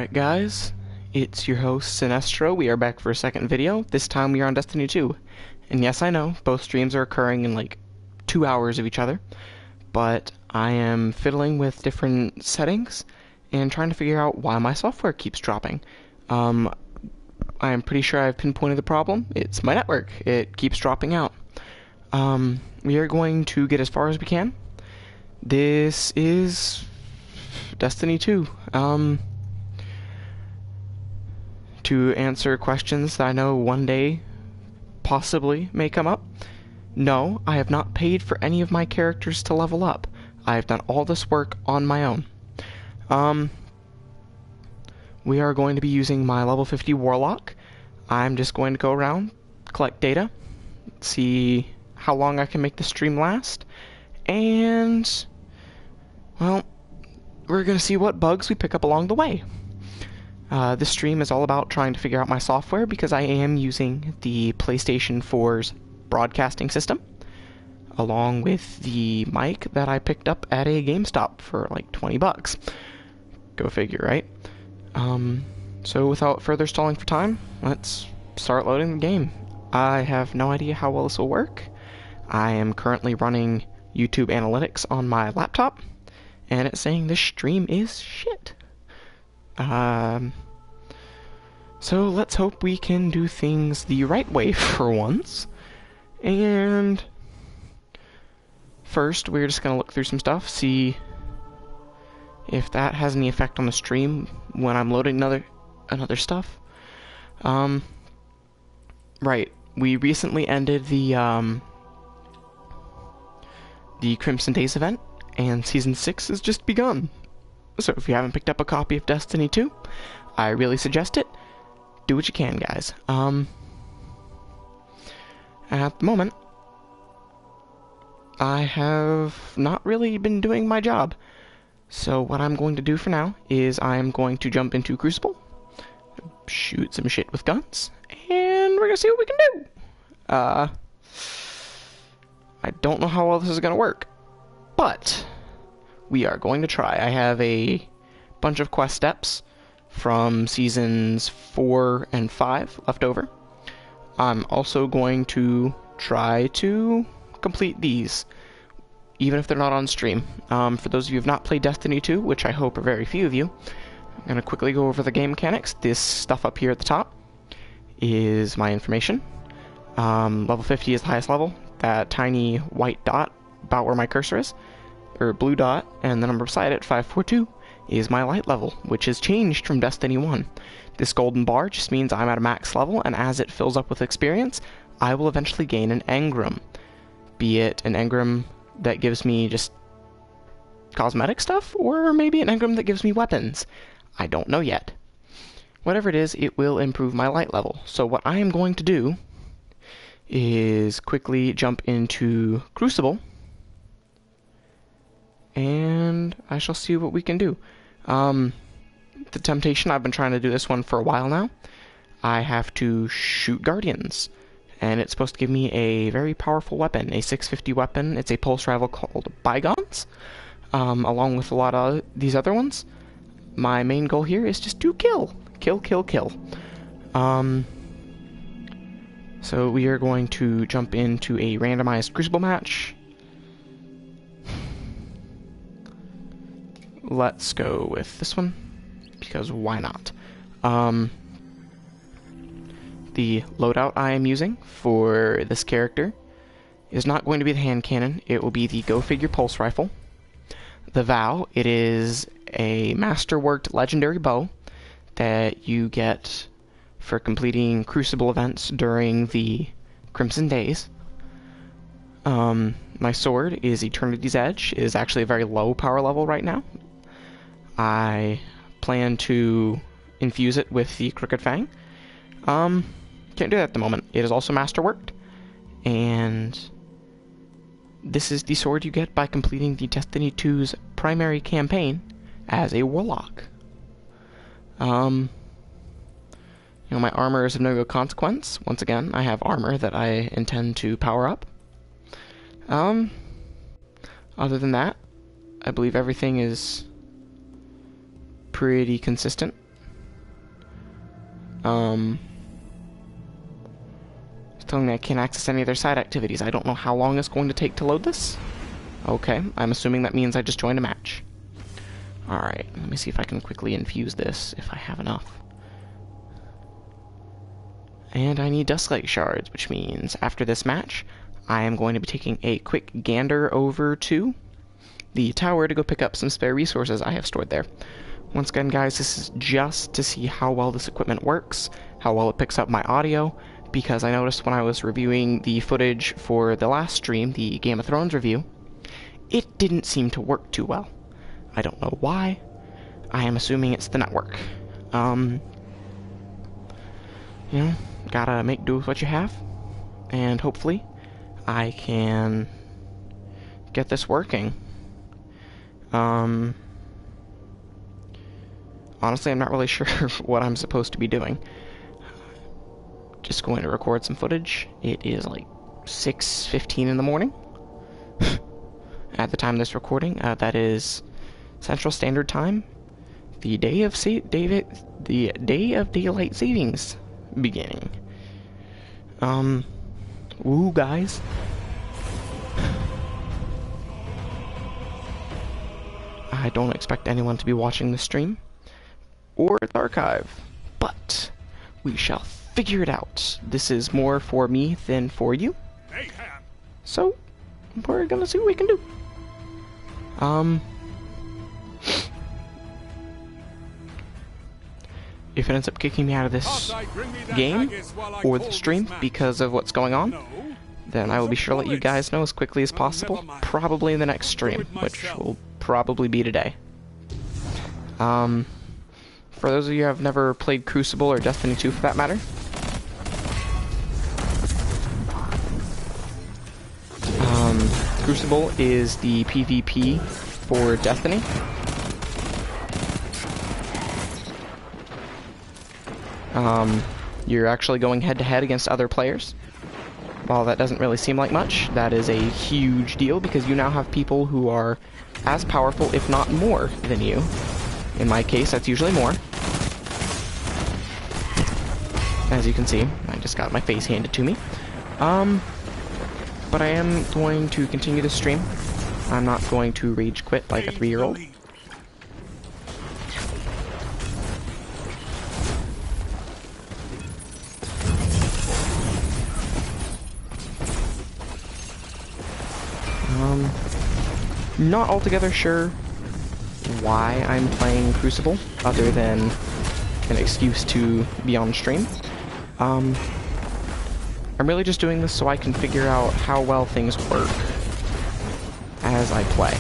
Alright guys, it's your host Sinestro. We are back for a second video. This time we are on Destiny 2. And yes, I know, both streams are occurring in like 2 hours of each other, but I am fiddling with different settings and trying to figure out why my software keeps dropping. I am pretty sure I've pinpointed the problem. It's my network. It keeps dropping out. We are going to get as far as we can. This is Destiny 2. To answer questions that I know one day possibly may come up. No, I have not paid for any of my characters to level up. I have done all this work on my own. We are going to be using my level 50 Warlock. I'm just going to go around, collect data, see how long I can make the stream last, and, well, we're going to see what bugs we pick up along the way. This stream is all about trying to figure out my software because I am using the PlayStation 4's broadcasting system, along with the mic that I picked up at a GameStop for like 20 bucks. Go figure, right? So without further stalling for time, let's start loading the game. I have no idea how well this will work. I am currently running YouTube Analytics on my laptop, and it's saying this stream is shit. So let's hope we can do things the right way for once. And first, we're just gonna look through some stuff, see if that has any effect on the stream when I'm loading another stuff. Right, we recently ended the Crimson Days event, and Season 6 has just begun. So if you haven't picked up a copy of Destiny 2, I really suggest it. Do what you can, guys. At the moment, I have not really been doing my job. So what I'm going to do for now is I'm going to jump into Crucible, shoot some shit with guns, and we're gonna see what we can do. I don't know how well this is gonna work, but we are going to try. I have a bunch of quest steps from seasons 4 and 5 left over. I'm also going to try to complete these, even if they're not on stream. For those of you who have not played Destiny 2, which I hope are very few of you, I'm going to quickly go over the game mechanics. This stuff up here at the top is my information. Level 50 is the highest level. That tiny white dot about where my cursor is, or blue dot, and the number beside it, 542, is my light level, which has changed from Destiny 1. This golden bar just means I'm at a max level, and as it fills up with experience, I will eventually gain an engram. Be it an engram that gives me just cosmetic stuff, or maybe an engram that gives me weapons. I don't know yet. Whatever it is, it will improve my light level. So what I am going to do is quickly jump into Crucible, and I shall see what we can do. The temptation, I've been trying to do this one for a while now. I have to shoot Guardians, and it's supposed to give me a very powerful weapon, a 650 weapon. It's a pulse rifle called Bygones, along with a lot of these other ones. My main goal here is just to kill. So we are going to jump into a randomized Crucible match. Let's go with this one, because why not? The loadout I am using for this character is not going to be the hand cannon. It will be the Go Figure pulse rifle. The Vow, it is a masterworked legendary bow that you get for completing Crucible events during the Crimson Days. My sword is Eternity's Edge. It is actually a very low power level right now. I plan to infuse it with the Crooked Fang. Can't do that at the moment. It is also masterworked, and this is the sword you get by completing the Destiny 2's primary campaign as a Warlock. You know, my armor is of no consequence. Once again, I have armor that I intend to power up. Other than that, I believe everything is pretty consistent. It's telling me I can't access any of their side activities. I don't know how long it's going to take to load this. Okay, I'm assuming that means I just joined a match. Alright, let me see if I can quickly infuse this, if I have enough. And I need Dusklight Shards, which means after this match, I am going to be taking a quick gander over to the tower to go pick up some spare resources I have stored there. Once again, guys, this is just to see how well this equipment works, how well it picks up my audio, because I noticed when I was reviewing the footage for the last stream, the Game of Thrones review, it didn't seem to work too well. I don't know why. I am assuming it's the network. You know, gotta make do with what you have, and hopefully I can get this working. Honestly, I'm not really sure what I'm supposed to be doing. Just going to record some footage. It is like 6:15 in the morning. At the time of this recording, that is Central Standard Time. The day of daylight savings beginning. Woo, guys. I don't expect anyone to be watching the stream or the archive, but we shall figure it out. This is more for me than for you, so we're gonna see what we can do. If it ends up kicking me out of this game or the stream because of what's going on, then I will be sure to let you guys know as quickly as possible, probably in the next stream, which will probably be today. For those of you who have never played Crucible or Destiny 2 for that matter, Crucible is the PvP for Destiny. You're actually going head-to-head against other players. While that doesn't really seem like much, that is a huge deal because you now have people who are as powerful, if not more, than you. In my case, that's usually more. As you can see, I just got my face handed to me. But I am going to continue the stream. I'm not going to rage quit like a 3-year-old. Not altogether sure why I'm playing Crucible, other than an excuse to be on stream. I'm really just doing this so I can figure out how well things work as I play.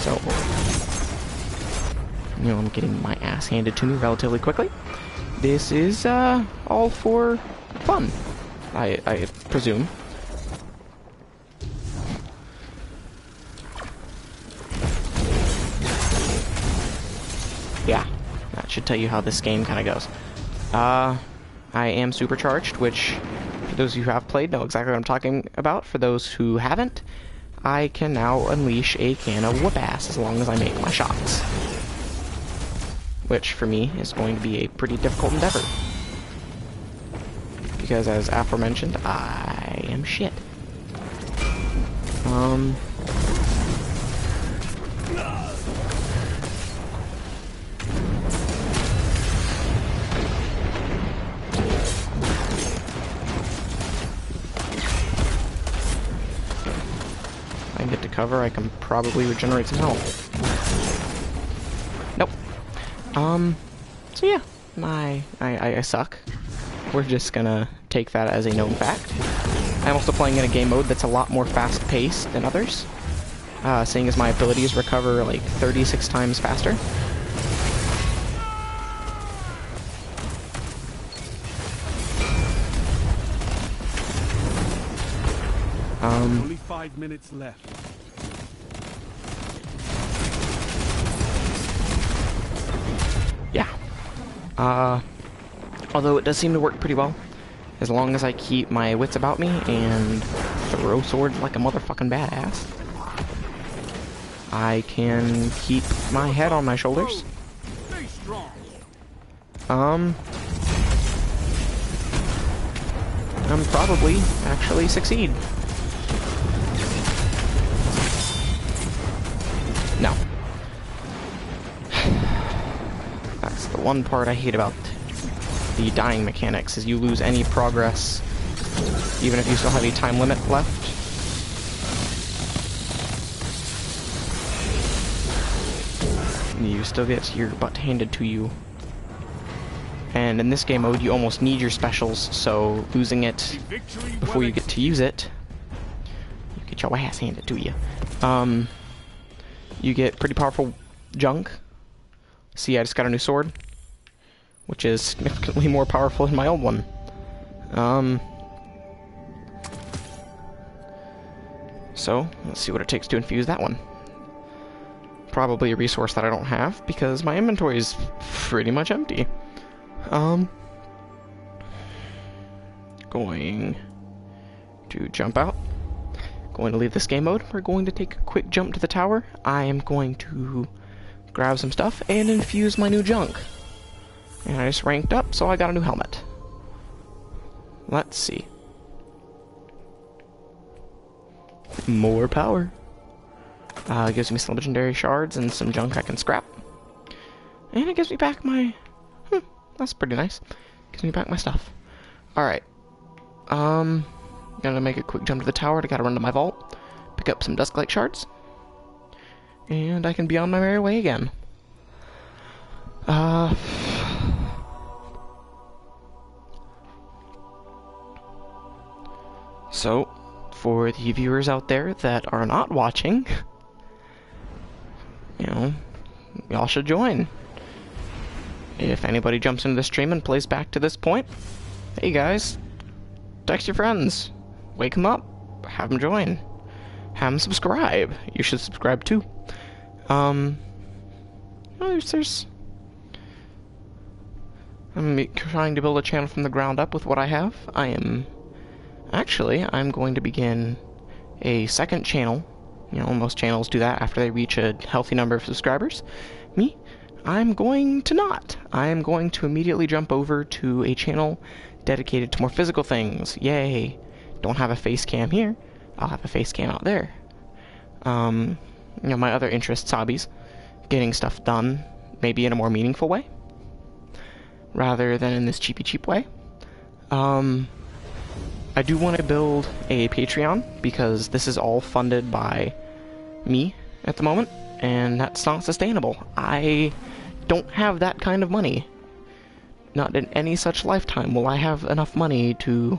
So, you know, I'm getting my ass handed to me relatively quickly. This is, all for fun, I presume. Yeah, that should tell you how this game kind of goes. I am supercharged, which, for those of you who have played, know exactly what I'm talking about. For those who haven't, I can now unleash a can of whoop-ass as long as I make my shots. Which, for me, is going to be a pretty difficult endeavor. Because, as aforementioned, I am shit. If I can get to cover, I can probably regenerate some health. Nope. So yeah, I suck. We're just gonna take that as a known fact. I'm also playing in a game mode that's a lot more fast-paced than others, seeing as my abilities recover like 36 times faster. Only 5 minutes left. Yeah. Although it does seem to work pretty well, As long as I keep my wits about me and throw swords like a motherfucking badass, I can keep my head on my shoulders. Stay strong. I'm probably actually succeed. No. That's the one part I hate about the dying mechanics, is you lose any progress, even if you still have a time limit left. You still get your butt handed to you. And in this game mode, you almost need your specials, so losing it before you get to use it, you get your ass handed to you. You get pretty powerful junk. See, I just got a new sword, which is significantly more powerful than my old one. So, let's see what it takes to infuse that one. Probably a resource that I don't have, because my inventory is pretty much empty. Going to jump out. Going to leave this game mode. We're going to take a quick jump to the tower. I am going to grab some stuff and infuse my new junk. And I just ranked up, so I got a new helmet. Let's see. More power. It gives me some legendary shards and some junk I can scrap. And it gives me back my... that's pretty nice. Gives me back my stuff. Alright. Gonna make a quick jump to the tower. I gotta run to my vault. Pick up some Dusklight shards. And I can be on my merry way again. So, for the viewers out there that are not watching, you know, y'all should join. If anybody jumps into the stream and plays back to this point, hey guys, text your friends, wake them up, have them join, have them subscribe. You should subscribe too. There's I'm trying to build a channel from the ground up with what I have. I'm going to begin a second channel. You know, most channels do that after they reach a healthy number of subscribers. Me, I'm going to not. I'm going to immediately jump over to a channel dedicated to more physical things. Yay. Don't have a face cam here. I'll have a face cam out there. You know, my other interests, hobbies, getting stuff done, maybe in a more meaningful way, rather than in this cheap way. I do want to build a Patreon, because this is all funded by me at the moment, and that's not sustainable. I don't have that kind of money. Not in any such lifetime will I have enough money to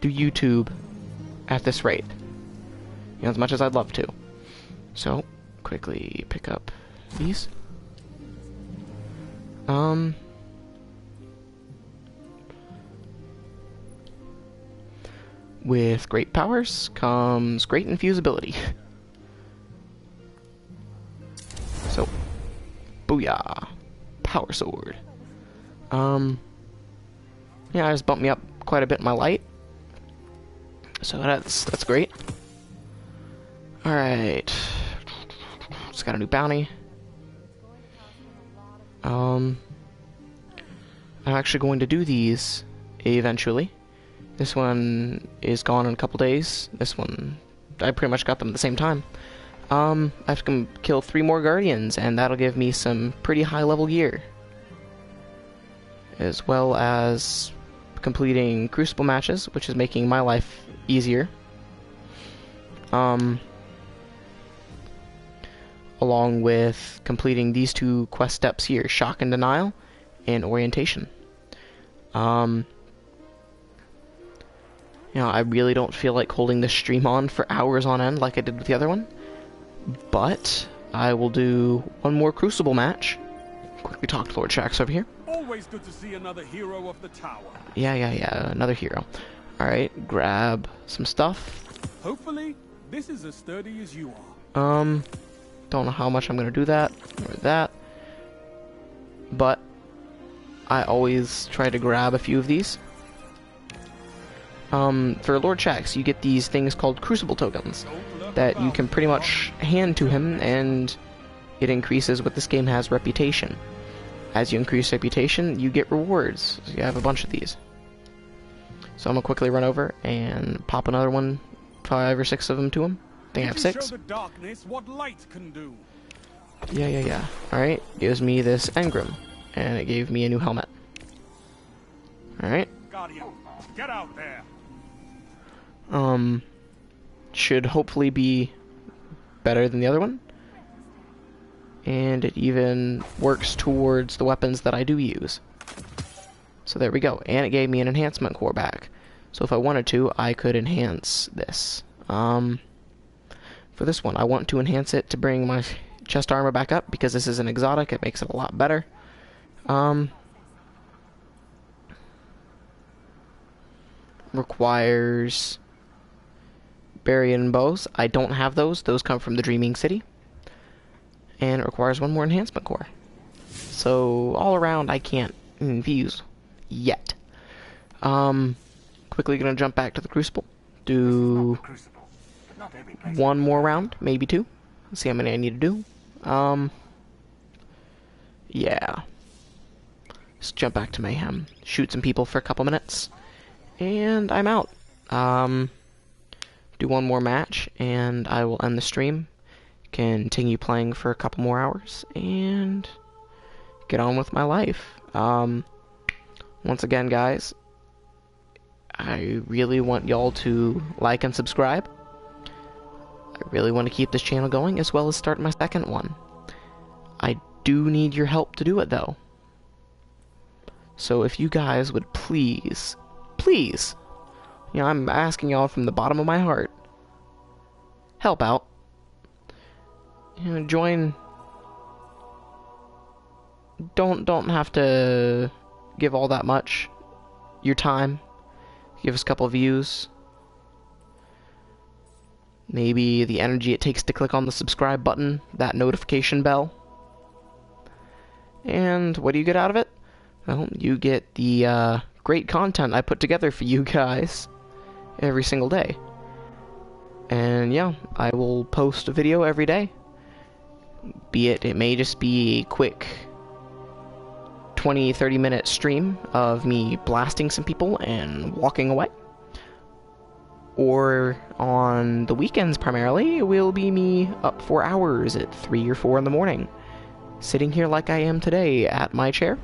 do YouTube at this rate. You know, as much as I'd love to. So, quickly pick up these. With great powers comes great infusibility. So, booyah. Power sword. Yeah, just bumped me up quite a bit in my light. So that's great. Alright. Just got a new bounty. I'm actually going to do these eventually. This one is gone in a couple days. This one, I pretty much got them at the same time. I have to kill 3 more Guardians, and that'll give me some pretty high level gear. As well as completing Crucible matches, which is making my life easier. Along with completing these 2 quest steps here, Shock and Denial, and Orientation. You know, I really don't feel like holding this stream on for hours on end like I did with the other one. But I will do one more Crucible match. Quickly talk to Lord Shaxx over here. Always good to see another hero of the tower. Yeah, another hero. Alright, grab some stuff. Hopefully, this is as sturdy as you are. Don't know how much I'm gonna do that, or that. But I always try to grab a few of these. for Lord Shaxx, you get these things called Crucible tokens that you can pretty much hand to him, and it increases what this game has reputation. As you increase reputation, you get rewards. So you have a bunch of these. So I'm gonna quickly run over and pop another one, 5 or 6 of them to him. I think I have 6. Show the darkness what light can do. Yeah. Alright, gives me this engram, and it gave me a new helmet. Alright. Guardian, get out there. Should hopefully be better than the other one. And it even works towards the weapons that I do use. So there we go. And it gave me an enhancement core back. So if I wanted to, I could enhance this. For this one, I want to enhance it to bring my chest armor back up, because this is an exotic. It makes it a lot better. Requires Barian bows. I don't have those. Those come from the Dreaming City. And it requires 1 more enhancement core. So all around, I can't infuse yet. Quickly gonna jump back to the Crucible. Do 1 more round, maybe 2. Let's see how many I need to do. Yeah. Just jump back to Mayhem. Shoot some people for a couple minutes. And I'm out. Do 1 more match, and I will end the stream. Continue playing for a couple more hours, and get on with my life. Once again, guys, I really want y'all to like and subscribe. I really want to keep this channel going, as well as start my second one. I do need your help to do it, though. So if you guys would please, you know, I'm asking y'all from the bottom of my heart, help out. You know, join. Don't have to give all that much. Your time. Give us a couple views. Maybe the energy it takes to click on the subscribe button, that notification bell. And what do you get out of it? Well, you get the great content I put together for you guys every single day. And yeah, I will post a video every day. It may just be a quick 20-30 minute stream of me blasting some people and walking away. Or on the weekends primarily, it will be me up for hours at 3 or 4 in the morning, sitting here like I am today at my chair,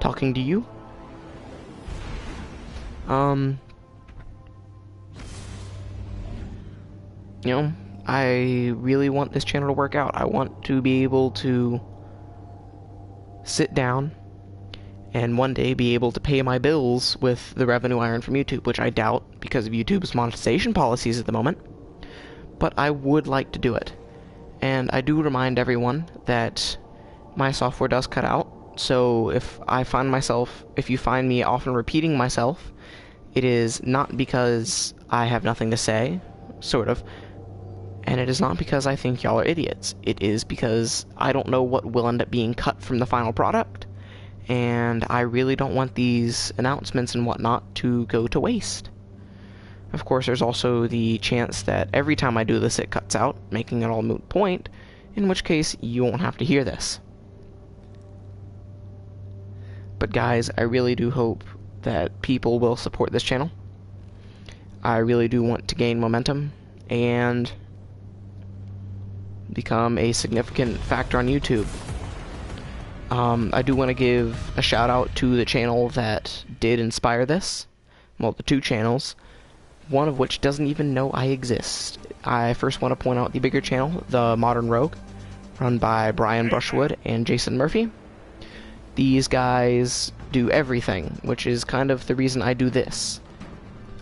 talking to you. You know, I really want this channel to work out. I want to be able to sit down and one day be able to pay my bills with the revenue I earn from YouTube, which I doubt because of YouTube's monetization policies at the moment. But I would like to do it. And I do remind everyone that my software does cut out. So if you find me often repeating myself, it is not because I have nothing to say, sort of. And it is not because I think y'all are idiots. It is because I don't know what will end up being cut from the final product. And I really don't want these announcements and whatnot to go to waste. Of course, there's also the chance that every time I do this it cuts out, making it all moot point, in which case you won't have to hear this. But guys, I really do hope that people will support this channel. I really do want to gain momentum and become a significant factor on YouTube. I do want to give a shout out to the channel that did inspire this. Well, the 2 channels, one of which doesn't even know I exist. I first want to point out the bigger channel, The Modern Rogue, run by Brian Brushwood and Jason Murphy. These guys do everything, which is kind of the reason I do this.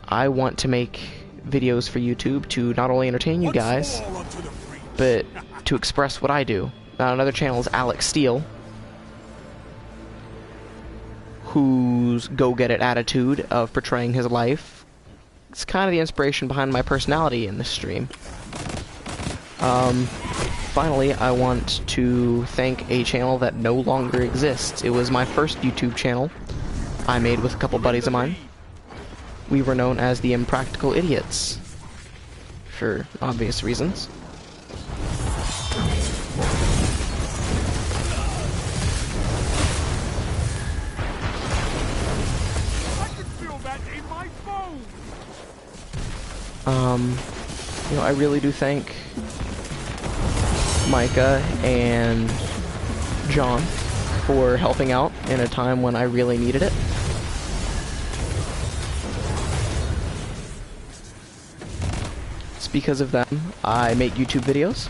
I want to make videos for YouTube to not only entertain you guys, but to express what I do. Another channel is Alex Steele, whose go-get-it attitude of portraying his life. It's kind of the inspiration behind my personality in this stream. Finally, I want to thank a channel that no longer exists. It was my first YouTube channel I made with a couple buddies of mine. we were known as the Impractical Idiots, for obvious reasons. I can feel that in my bones. You know, I really do thank Micah and John for helping out in a time when I really needed it. It's because of them I make YouTube videos.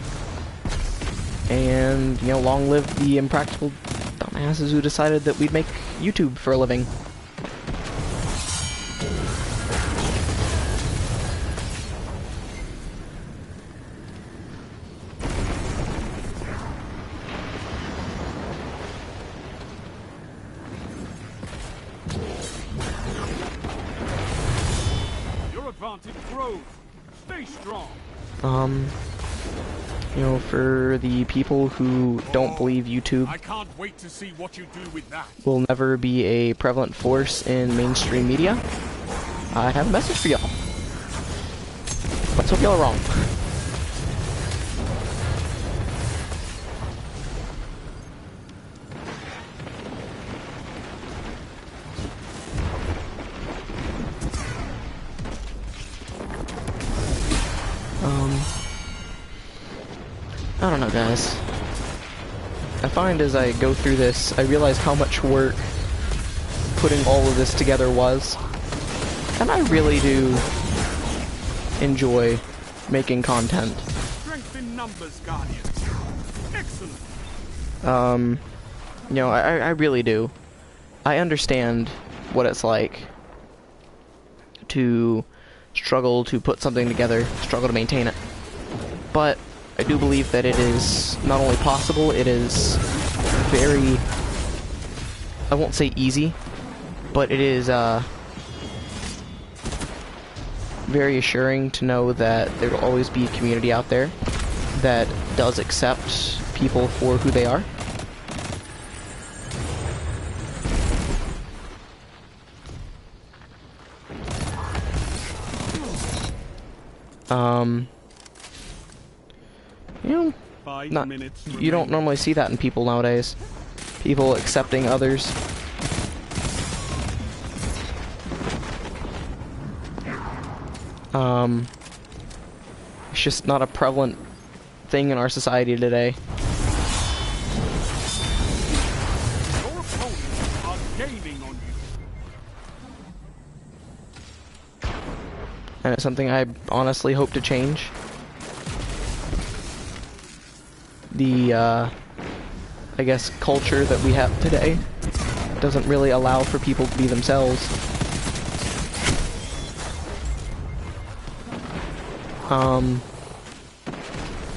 And, you know, long live the impractical dumbasses who decided that we'd make YouTube for a living. Your advantage grows. Stay strong. You know, for the people who don't believe YouTube I can't wait to see what you do with that. will never be a prevalent force in mainstream media, I have a message for y'all. Let's hope y'all are wrong. I don't know, guys. I find as I go through this, I realize how much work putting all of this together was. And I really do enjoy making content. Strength in numbers, Guardian. Excellent. You know, I really do. I understand what it's like to struggle to put something together, struggle to maintain it. But I do believe that it is not only possible, it is very, I won't say easy, but it is very assuring to know that there will always be a community out there that does accept people for who they are. You know, 5 minutes. you don't normally see that in people nowadays. People accepting others. It's just not a prevalent thing in our society today. Your opponents are gaining on you. And it's something I honestly hope to change. The, I guess, culture that we have today doesn't really allow for people to be themselves.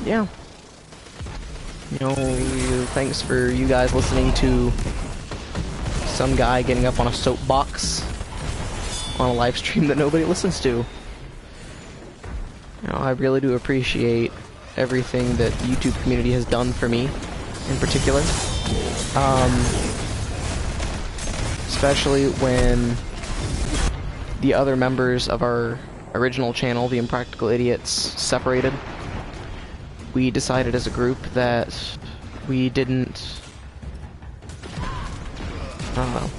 Yeah. You know, thanks for you guys listening to some guy getting up on a soapbox on a live stream that nobody listens to. You know, I really do appreciate everything that the YouTube community has done for me, in particular. Especially when the other members of our original channel, the Impractical Idiots, separated. We decided as a group that we didn't... I don't know.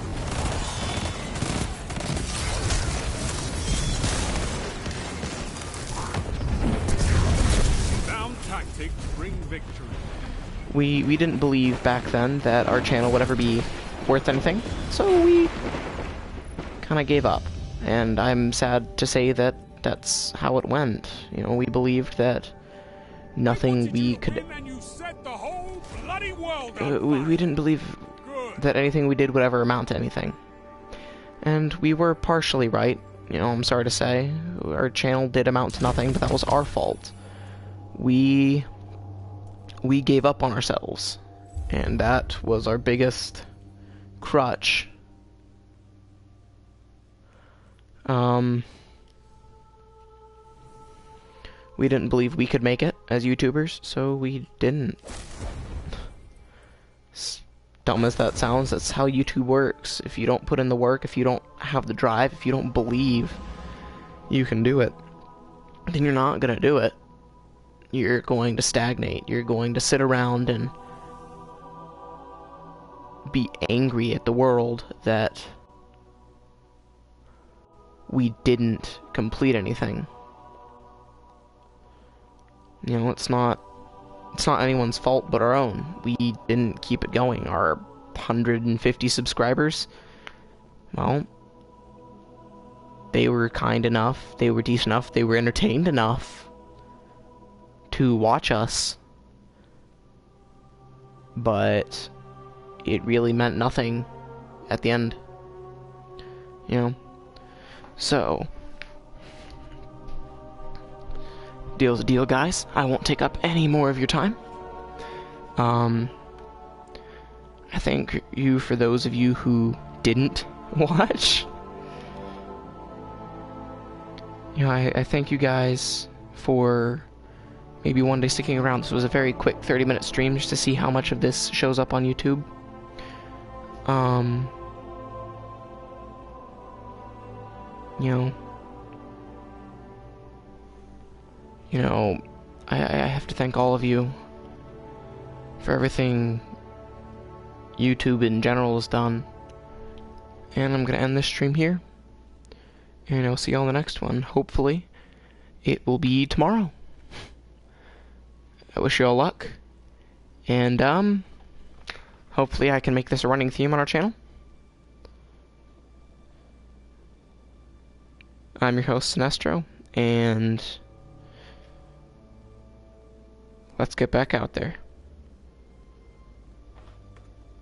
We didn't believe back then that our channel would ever be worth anything, so we kind of gave up. And I'm sad to say that that's how it went. You know, we believed that nothing we could... we didn't believe that anything we did would ever amount to anything. And we were partially right. You know, I'm sorry to say. Our channel did amount to nothing, but that was our fault. We gave up on ourselves, and that was our biggest crutch. We didn't believe we could make it as YouTubers, so we didn't. As dumb as that sounds, that's how YouTube works. If you don't put in the work, if you don't have the drive, if you don't believe you can do it, then you're not gonna do it. You're going to stagnate. You're going to sit around and be angry at the world that we didn't complete anything. You know, it's not anyone's fault but our own. We didn't keep it going. Our 150 subscribers, well, they were kind enough, they were decent enough, they were entertained enough to watch us, but it really meant nothing at the end, you know? So, deal's a deal, guys. I won't take up any more of your time. I thank you for those of you who didn't watch. You know, I thank you guys for maybe one day sticking around. This was a very quick 30-minute stream just to see how much of this shows up on YouTube. You know, I have to thank all of you for everything YouTube in general has done. And I'm gonna end this stream here. And I'll see you all in the next one. Hopefully, it will be tomorrow. I wish you all luck. And, hopefully I can make this a running theme on our channel. I'm your host, Sinestro, and let's get back out there.